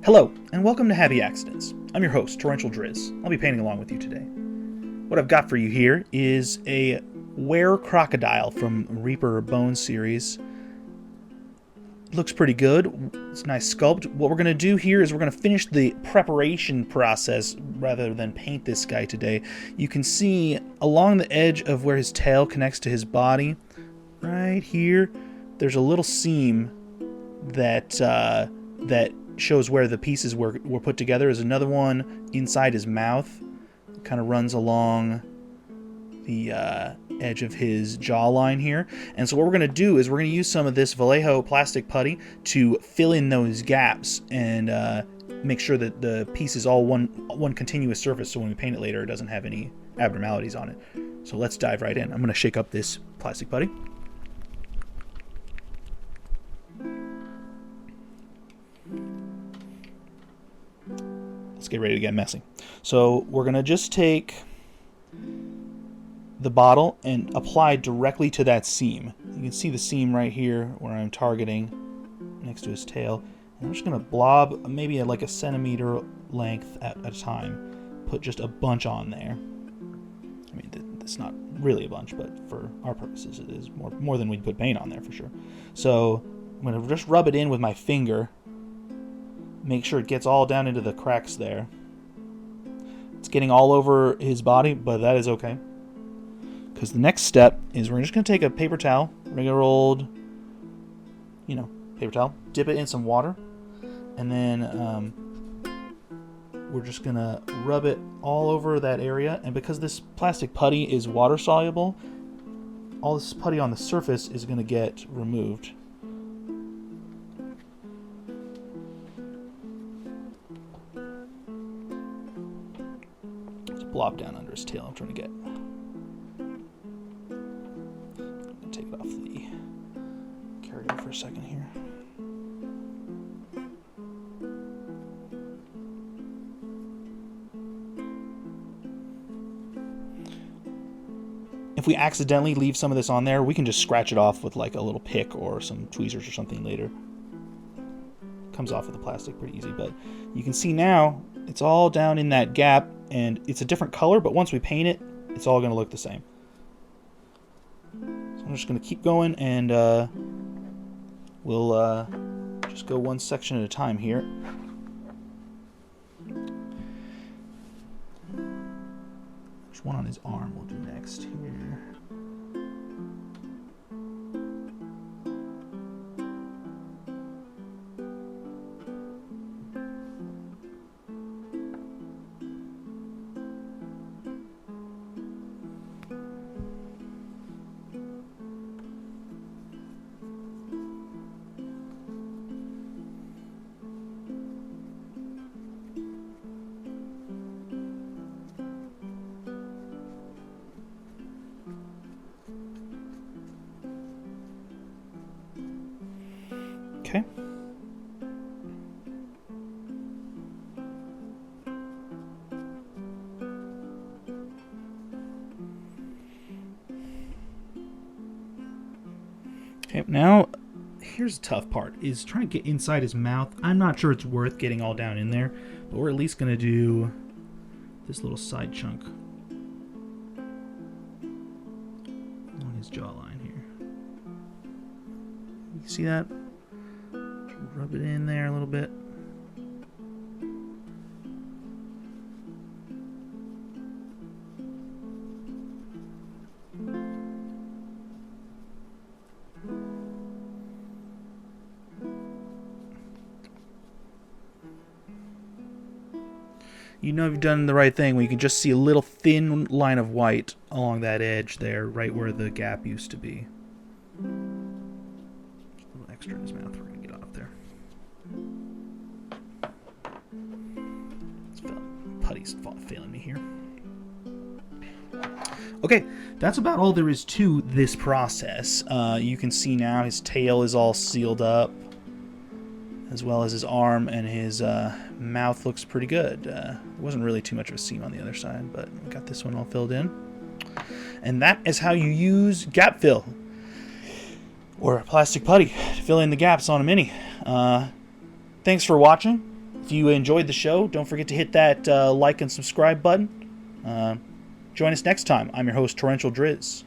Hello, and welcome to Happy Accidents. I'm your host, Torrential Driz. I'll be painting along with you today. What I've got for you here is a Were-Crocodile from Reaper Bone series. Looks pretty good. It's a nice sculpt. What we're going to do here is we're going to finish the preparation process rather than paint this guy today. You can see along the edge of where his tail connects to his body, right here, there's a little seam that shows where the pieces were put together. There's another one inside his mouth. It kind of runs along the edge of his jawline here. And so what we're going to do is we're going to use some of this Vallejo plastic putty to fill in those gaps and make sure that the piece is all one continuous surface, so when we paint it later it doesn't have any abnormalities on it. So let's dive right in. I'm going to shake up this plastic putty. Let's get ready to get messy. So we're going to just take the bottle and apply directly to that seam. You can see the seam right here where I'm targeting next to his tail. And I'm just going to blob maybe at like a centimeter length at a time. Put just a bunch on there. I mean, it's not really a bunch, but for our purposes it is more than we'd put paint on there for sure. So I'm going to just rub it in with my finger. Make sure it gets all down into the cracks there. It's getting all over his body, but that is okay. Because the next step is we're just going to take a paper towel, regular old, paper towel, dip it in some water, and then we're just going to rub it all over that area. And because this plastic putty is water soluble, all this putty on the surface is going to get removed. Blob down under his tail. I'm trying to get. Take it off the carrier for a second here. If we accidentally leave some of this on there, we can just scratch it off with like a little pick or some tweezers or something later. Comes off with the plastic pretty easy, but you can see now it's all down in that gap. And it's a different color, but once we paint it, it's all going to look the same. So I'm just going to keep going, and we'll just go one section at a time here. There's one on his arm we'll do next here. Okay. Okay, now here's the tough part, is trying to get inside his mouth. I'm not sure it's worth getting all down in there, but we're at least going to do this little side chunk on his jawline here. You see that? Rub it in there a little bit. You know you've done the right thing when you can just see a little thin line of white along that edge there, right where the gap used to be. Just a little extra in his mouth we're going to get off there. Putty's failing me here. Okay, that's about all there is to this process. You can see now his tail is all sealed up, as well as his arm, and his mouth looks pretty good. There wasn't really too much of a seam on the other side, but we got this one all filled in. And that is how you use gap fill, or plastic putty, to fill in the gaps on a Mini. Thanks for watching. If you enjoyed the show, don't forget to hit that like and subscribe button. Join us next time. I'm your host, Torrential Driz.